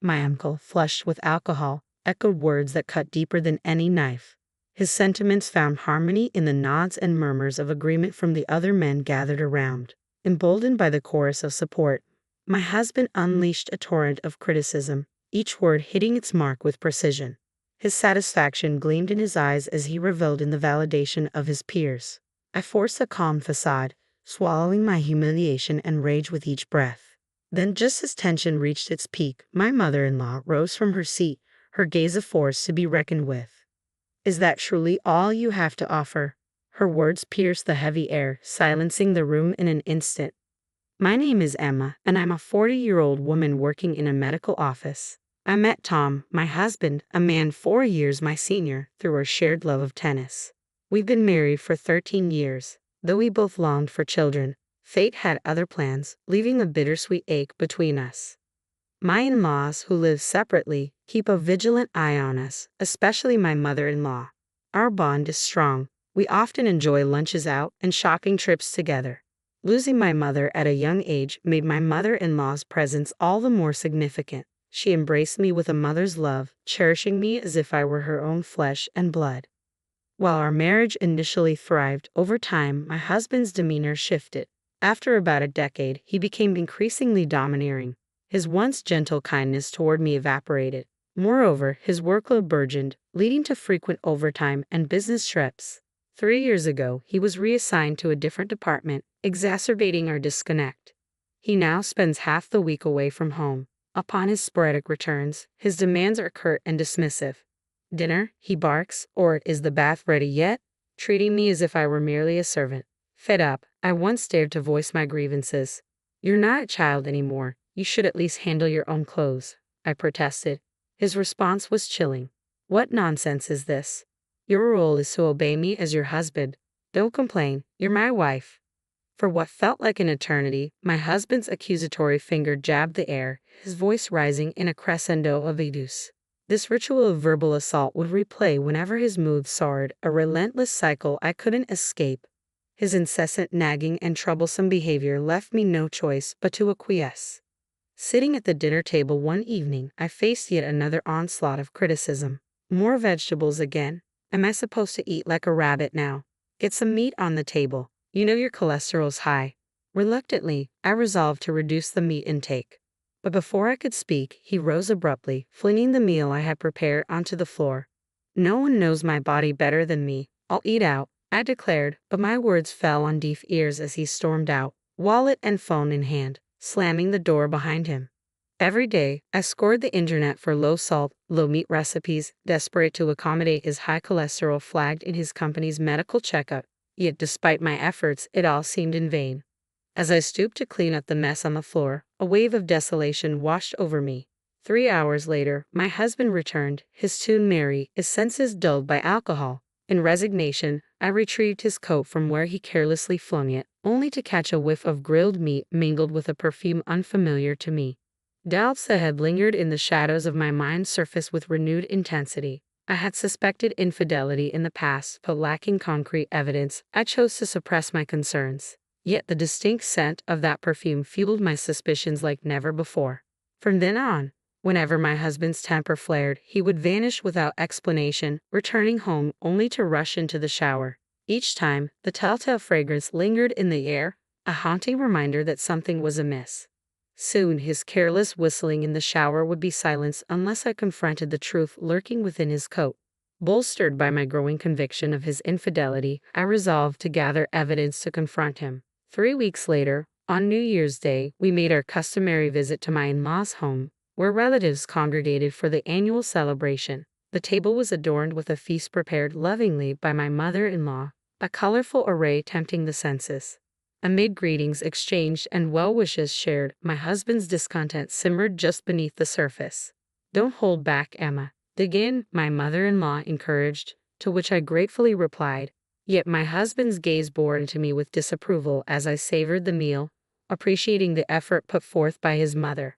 My uncle, flushed with alcohol, echoed words that cut deeper than any knife. His sentiments found harmony in the nods and murmurs of agreement from the other men gathered around. Emboldened by the chorus of support, my husband unleashed a torrent of criticism, each word hitting its mark with precision. His satisfaction gleamed in his eyes as he reveled in the validation of his peers. I forced a calm facade, swallowing my humiliation and rage with each breath. Then, just as tension reached its peak, my mother-in-law rose from her seat, her gaze a force to be reckoned with. "Is that truly all you have to offer?" Her words pierced the heavy air, silencing the room in an instant. "My name is Emma, and I'm a 40-year-old woman working in a medical office. I met Tom, my husband, a man 4 years my senior, through our shared love of tennis. We've been married for 13 years. Though we both longed for children, fate had other plans, leaving a bittersweet ache between us. My in-laws, who live separately, keep a vigilant eye on us, especially my mother-in-law. Our bond is strong. We often enjoy lunches out and shopping trips together. Losing my mother at a young age made my mother-in-law's presence all the more significant. She embraced me with a mother's love, cherishing me as if I were her own flesh and blood. While our marriage initially thrived, over time my husband's demeanor shifted. After about a decade, he became increasingly domineering. His once gentle kindness toward me evaporated. Moreover, his workload burgeoned, leading to frequent overtime and business trips. 3 years ago, he was reassigned to a different department, exacerbating our disconnect. He now spends half the week away from home. Upon his sporadic returns, his demands are curt and dismissive. "Dinner," he barks, or "Is the bath ready yet?" treating me as if I were merely a servant. Fed up, I once dared to voice my grievances. "You're not a child anymore. You should at least handle your own clothes," I protested. His response was chilling. "What nonsense is this? Your role is to obey me as your husband. Don't complain, you're my wife." For what felt like an eternity, my husband's accusatory finger jabbed the air, his voice rising in a crescendo of abuse. This ritual of verbal assault would replay whenever his mood soared, a relentless cycle I couldn't escape. His incessant nagging and troublesome behavior left me no choice but to acquiesce. Sitting at the dinner table one evening, I faced yet another onslaught of criticism. "More vegetables again? Am I supposed to eat like a rabbit now? Get some meat on the table. You know your cholesterol's high." Reluctantly, I resolved to reduce the meat intake. But before I could speak, he rose abruptly, flinging the meal I had prepared onto the floor. "No one knows my body better than me. I'll eat out," I declared, but my words fell on deaf ears as he stormed out, wallet and phone in hand, slamming the door behind him. Every day, I scoured the internet for low-salt, low-meat recipes, desperate to accommodate his high cholesterol flagged in his company's medical checkup. Yet despite my efforts, it all seemed in vain. As I stooped to clean up the mess on the floor, a wave of desolation washed over me. 3 hours later, my husband returned, his tune merry, his senses dulled by alcohol. In resignation, I retrieved his coat from where he carelessly flung it, only to catch a whiff of grilled meat mingled with a perfume unfamiliar to me. Doubts that had lingered in the shadows of my mind surfaced with renewed intensity. I had suspected infidelity in the past, but lacking concrete evidence, I chose to suppress my concerns. Yet the distinct scent of that perfume fueled my suspicions like never before. From then on, whenever my husband's temper flared, he would vanish without explanation, returning home only to rush into the shower. Each time, the telltale fragrance lingered in the air, a haunting reminder that something was amiss. Soon his careless whistling in the shower would be silenced unless I confronted the truth lurking within his coat. Bolstered by my growing conviction of his infidelity, I resolved to gather evidence to confront him. 3 weeks later, on New Year's Day, we made our customary visit to my in-laws' home, where relatives congregated for the annual celebration. The table was adorned with a feast prepared lovingly by my mother-in-law, a colorful array tempting the senses. Amid greetings exchanged and well wishes shared, my husband's discontent simmered just beneath the surface. "Don't hold back, Emma. Dig in," my mother-in-law encouraged, to which I gratefully replied. Yet my husband's gaze bored into me with disapproval as I savored the meal, appreciating the effort put forth by his mother.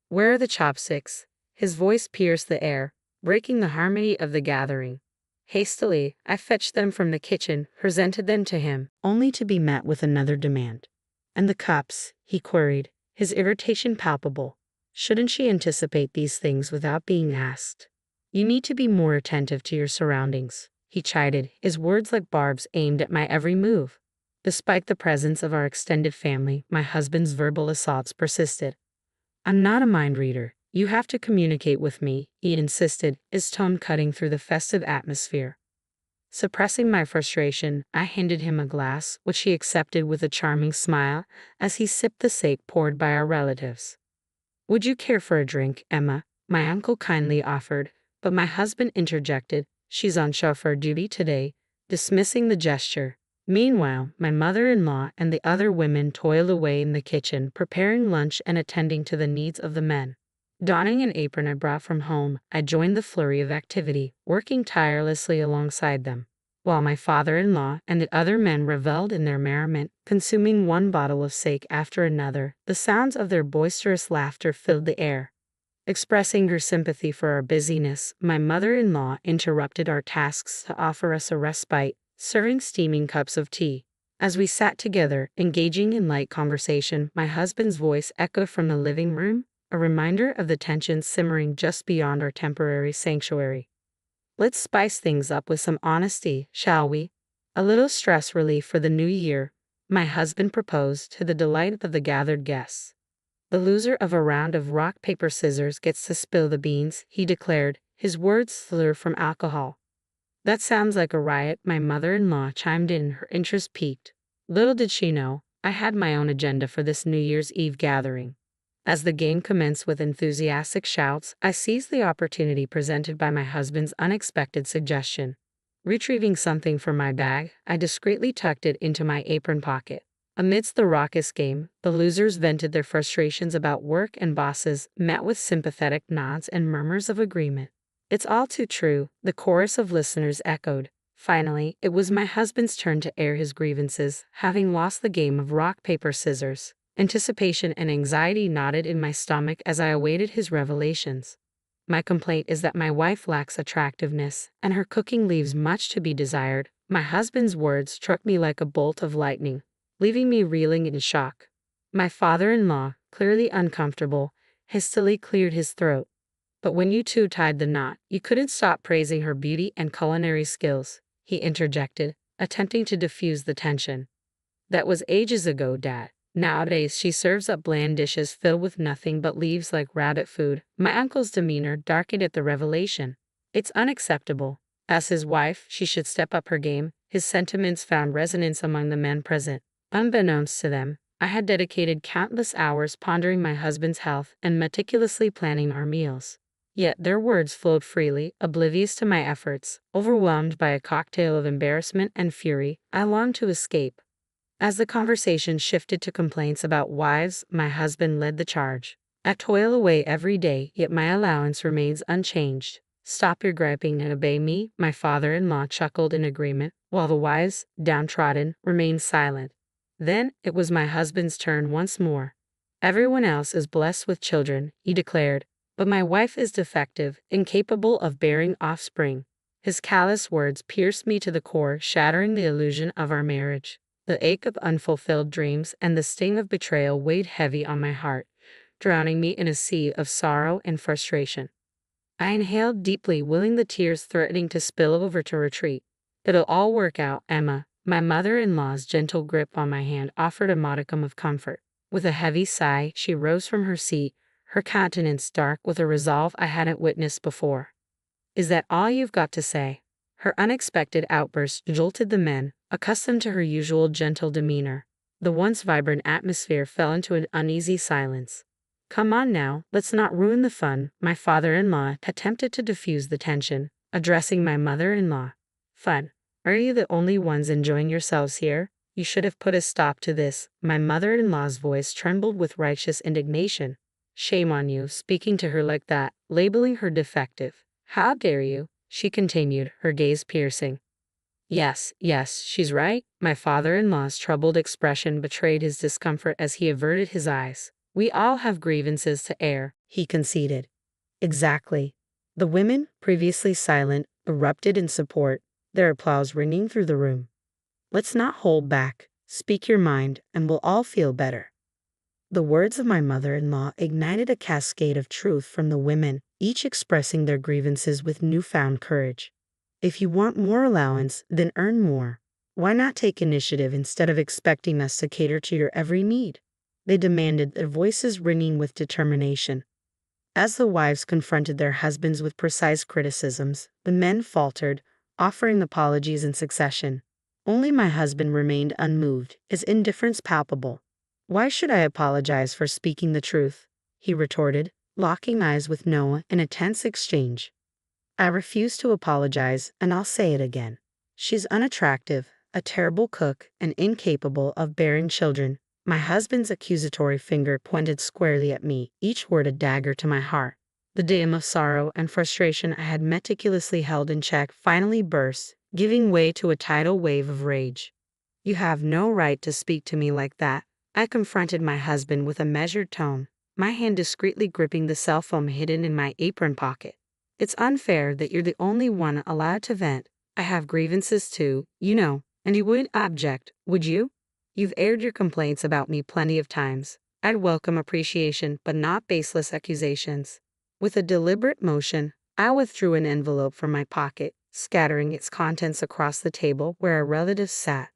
"Where are the chopsticks?" His voice pierced the air, breaking the harmony of the gathering. Hastily, I fetched them from the kitchen, presented them to him, only to be met with another demand. "And the cups?" he queried, his irritation palpable. Shouldn't she anticipate these things without being asked? You need to be more attentive to your surroundings, he chided, his words like barbs aimed at my every move. Despite the presence of our extended family, my husband's verbal assaults persisted. I'm not a mind reader. You have to communicate with me, he insisted, his tone cutting through the festive atmosphere. Suppressing my frustration, I handed him a glass, which he accepted with a charming smile as he sipped the sake poured by our relatives. Would you care for a drink, Emma? My uncle kindly offered, but my husband interjected, she's on chauffeur duty today, dismissing the gesture. Meanwhile, my mother-in-law and the other women toiled away in the kitchen, preparing lunch and attending to the needs of the men. Donning an apron I brought from home, I joined the flurry of activity, working tirelessly alongside them, while my father-in-law and the other men reveled in their merriment, consuming one bottle of sake after another. The sounds of their boisterous laughter filled the air. Expressing her sympathy for our busyness, my mother-in-law interrupted our tasks to offer us a respite, serving steaming cups of tea. As we sat together, engaging in light conversation, my husband's voice echoed from the living room, a reminder of the tensions simmering just beyond our temporary sanctuary. Let's spice things up with some honesty, shall we? A little stress relief for the new year, my husband proposed to the delight of the gathered guests. The loser of a round of rock, paper, scissors gets to spill the beans, he declared, his words slurred from alcohol. That sounds like a riot, my mother-in-law chimed in, her interest piqued. Little did she know, I had my own agenda for this New Year's Eve gathering. As the game commenced with enthusiastic shouts, I seized the opportunity presented by my husband's unexpected suggestion. Retrieving something from my bag, I discreetly tucked it into my apron pocket. Amidst the raucous game, the losers vented their frustrations about work and bosses, met with sympathetic nods and murmurs of agreement. It's all too true, the chorus of listeners echoed. Finally, it was my husband's turn to air his grievances, having lost the game of rock, paper, scissors. Anticipation and anxiety knotted in my stomach as I awaited his revelations. My complaint is that my wife lacks attractiveness, and her cooking leaves much to be desired. My husband's words struck me like a bolt of lightning, leaving me reeling in shock. My father-in-law, clearly uncomfortable, hastily cleared his throat. But when you two tied the knot, you couldn't stop praising her beauty and culinary skills, he interjected, attempting to diffuse the tension. That was ages ago, Dad. Nowadays, she serves up bland dishes filled with nothing but leaves like rabbit food. My uncle's demeanor darkened at the revelation. It's unacceptable. As his wife, she should step up her game. His sentiments found resonance among the men present. Unbeknownst to them, I had dedicated countless hours pondering my husband's health and meticulously planning our meals. Yet their words flowed freely, oblivious to my efforts. Overwhelmed by a cocktail of embarrassment and fury, I longed to escape. As the conversation shifted to complaints about wives, my husband led the charge. I toil away every day, yet my allowance remains unchanged. Stop your griping and obey me, my father-in-law chuckled in agreement, while the wives, downtrodden, remained silent. Then it was my husband's turn once more. Everyone else is blessed with children, he declared, but my wife is defective, incapable of bearing offspring. His callous words pierced me to the core, shattering the illusion of our marriage. The ache of unfulfilled dreams and the sting of betrayal weighed heavy on my heart, drowning me in a sea of sorrow and frustration. I inhaled deeply, willing the tears threatening to spill over to retreat. It'll all work out, Emma. My mother-in-law's gentle grip on my hand offered a modicum of comfort. With a heavy sigh, she rose from her seat, her countenance dark with a resolve I hadn't witnessed before. Is that all you've got to say? Her unexpected outburst jolted the men, accustomed to her usual gentle demeanor. The once vibrant atmosphere fell into an uneasy silence. Come on now, let's not ruin the fun, my father-in-law attempted to diffuse the tension, addressing my mother-in-law. Fun? Are you the only ones enjoying yourselves here? You should have put a stop to this. My mother-in-law's voice trembled with righteous indignation. Shame on you, speaking to her like that, labeling her defective. How dare you? She continued, her gaze piercing. Yes, she's right. My father-in-law's troubled expression betrayed his discomfort as he averted his eyes. We all have grievances to air, he conceded. Exactly. The women, previously silent, erupted in support, their applause ringing through the room. Let's not hold back. Speak your mind, and we'll all feel better. The words of my mother-in-law ignited a cascade of truth from the women, each expressing their grievances with newfound courage. If you want more allowance, then earn more. Why not take initiative instead of expecting us to cater to your every need? They demanded, their voices ringing with determination. As the wives confronted their husbands with precise criticisms, the men faltered, offering apologies in succession. Only my husband remained unmoved, his indifference palpable. "Why should I apologize for speaking the truth?" he retorted, locking eyes with Noah in a tense exchange. "I refuse to apologize, and I'll say it again. She's unattractive, a terrible cook, and incapable of bearing children." My husband's accusatory finger pointed squarely at me, each word a dagger to my heart. The dam of sorrow and frustration I had meticulously held in check finally burst, giving way to a tidal wave of rage. "You have no right to speak to me like that," I confronted my husband with a measured tone, my hand discreetly gripping the cell phone hidden in my apron pocket. "It's unfair that you're the only one allowed to vent. I have grievances too, you know, and you wouldn't object, would you? You've aired your complaints about me plenty of times. I'd welcome appreciation, but not baseless accusations." With a deliberate motion, I withdrew an envelope from my pocket, scattering its contents across the table where our relatives sat.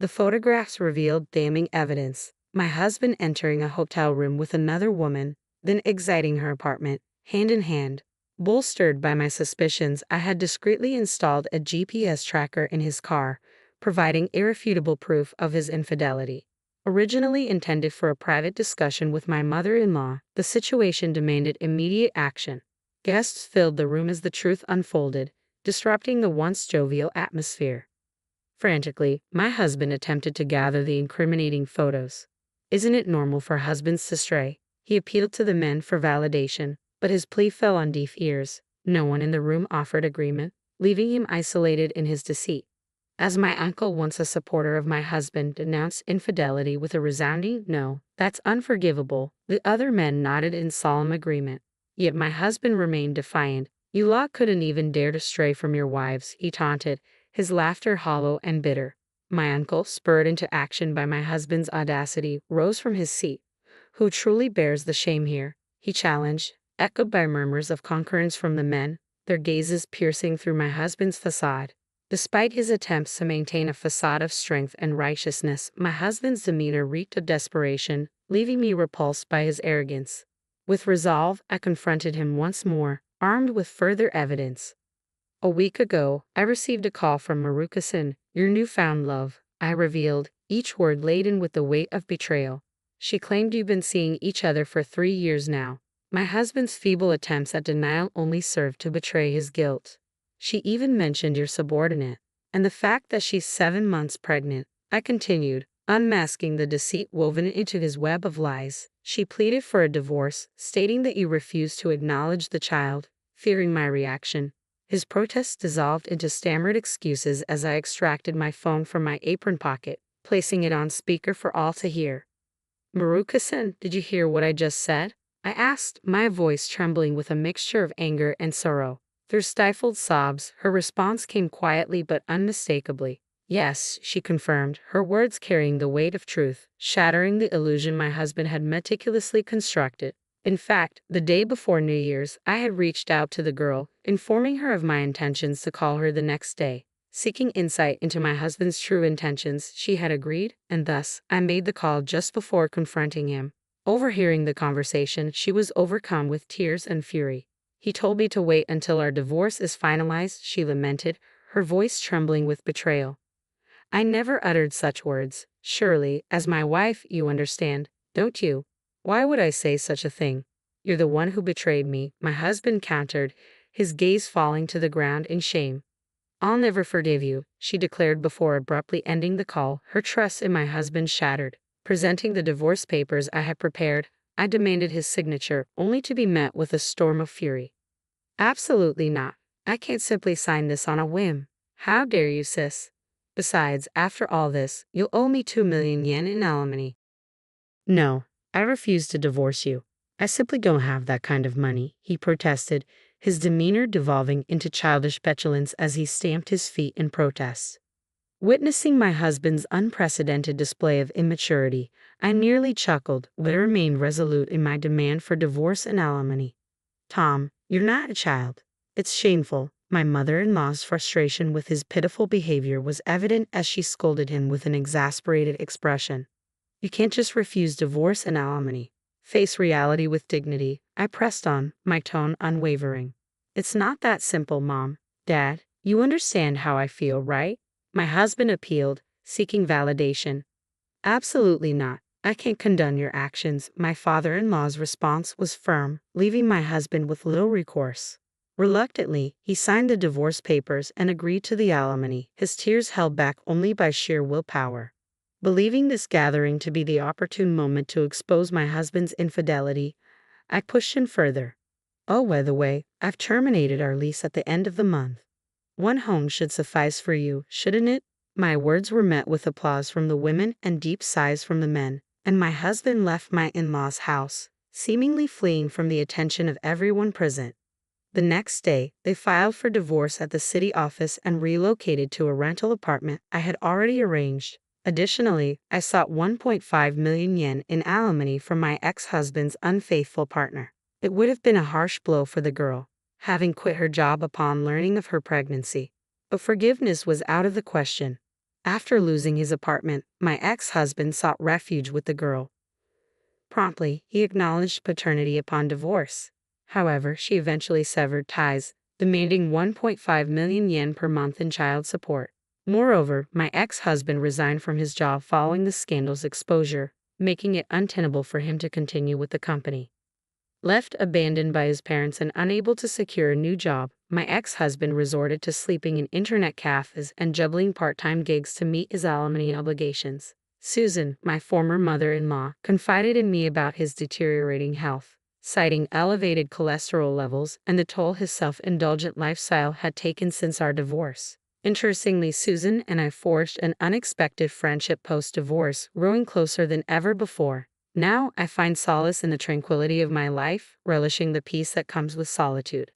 The photographs revealed damning evidence: my husband entering a hotel room with another woman, then exiting her apartment, hand in hand. Bolstered by my suspicions, I had discreetly installed a GPS tracker in his car, providing irrefutable proof of his infidelity. Originally intended for a private discussion with my mother-in-law, the situation demanded immediate action. Guests filled the room as the truth unfolded, disrupting the once jovial atmosphere. Frantically, my husband attempted to gather the incriminating photos. "Isn't it normal for husbands to stray?" He appealed to the men for validation, but his plea fell on deaf ears. No one in the room offered agreement, leaving him isolated in his deceit. As my uncle, once a supporter of my husband, denounced infidelity with a resounding "No, that's unforgivable," the other men nodded in solemn agreement. Yet my husband remained defiant. "You lot couldn't even dare to stray from your wives," he taunted, his laughter hollow and bitter. My uncle, spurred into action by my husband's audacity, rose from his seat. "Who truly bears the shame here?" he challenged, echoed by murmurs of concurrence from the men, their gazes piercing through my husband's facade. Despite his attempts to maintain a facade of strength and righteousness, my husband's demeanor reeked of desperation, leaving me repulsed by his arrogance. With resolve, I confronted him once more, armed with further evidence. "A week ago, I received a call from Maruka-san, your newfound love," I revealed, each word laden with the weight of betrayal. "She claimed you've been seeing each other for 3 years now." My husband's feeble attempts at denial only served to betray his guilt. "She even mentioned your subordinate, and the fact that she's 7 months pregnant," I continued, unmasking the deceit woven into his web of lies. "She pleaded for a divorce, stating that you refused to acknowledge the child, fearing my reaction." His protests dissolved into stammered excuses as I extracted my phone from my apron pocket, placing it on speaker for all to hear. "Maruka-san, did you hear what I just said?" I asked, my voice trembling with a mixture of anger and sorrow. Through stifled sobs, her response came quietly but unmistakably. "Yes," she confirmed, her words carrying the weight of truth, shattering the illusion my husband had meticulously constructed. In fact, the day before New Year's, I had reached out to the girl, informing her of my intentions to call her the next day. Seeking insight into my husband's true intentions, she had agreed, and thus, I made the call just before confronting him. Overhearing the conversation, she was overcome with tears and fury. "He told me to wait until our divorce is finalized," she lamented, her voice trembling with betrayal. "I never uttered such words. Surely, as my wife, you understand, don't you? Why would I say such a thing?" "You're the one who betrayed me," my husband countered, his gaze falling to the ground in shame. "I'll never forgive you," she declared before abruptly ending the call, her trust in my husband shattered. Presenting the divorce papers I had prepared, I demanded his signature, only to be met with a storm of fury. "Absolutely not. I can't simply sign this on a whim." "How dare you, sis? Besides, after all this, you'll owe me 2 million yen in alimony." "No, I refuse to divorce you. I simply don't have that kind of money," he protested, his demeanor devolving into childish petulance as he stamped his feet in protest. Witnessing my husband's unprecedented display of immaturity, I nearly chuckled, but remained resolute in my demand for divorce and alimony. Tom, you're not a child. It's shameful. My mother-in-law's frustration with his pitiful behavior was evident as she scolded him with an exasperated expression. You can't just refuse divorce and alimony. Face reality with dignity, I pressed on, my tone unwavering. It's not that simple, Mom. Dad, you understand how I feel, right? My husband appealed, seeking validation. Absolutely not. I can't condone your actions. My father-in-law's response was firm, leaving my husband with little recourse. Reluctantly, he signed the divorce papers and agreed to the alimony, his tears held back only by sheer willpower. Believing this gathering to be the opportune moment to expose my husband's infidelity, I pushed him further. Oh, by the way, I've terminated our lease at the end of the month. One home should suffice for you, shouldn't it? My words were met with applause from the women and deep sighs from the men, and my husband left my in-laws' house, seemingly fleeing from the attention of everyone present. The next day, they filed for divorce at the city office and relocated to a rental apartment I had already arranged. Additionally, I sought 1.5 million yen in alimony from my ex-husband's unfaithful partner. It would have been a harsh blow for the girl, having quit her job upon learning of her pregnancy. But forgiveness was out of the question. After losing his apartment, my ex-husband sought refuge with the girl. Promptly, he acknowledged paternity upon divorce. However, she eventually severed ties, demanding 1.5 million yen per month in child support. Moreover, my ex-husband resigned from his job following the scandal's exposure, making it untenable for him to continue with the company. Left abandoned by his parents and unable to secure a new job, my ex-husband resorted to sleeping in internet cafes and juggling part-time gigs to meet his alimony obligations. Susan, my former mother-in-law, confided in me about his deteriorating health, citing elevated cholesterol levels and the toll his self-indulgent lifestyle had taken since our divorce. Interestingly, Susan and I forged an unexpected friendship post-divorce, growing closer than ever before. Now I find solace in the tranquility of my life, relishing the peace that comes with solitude.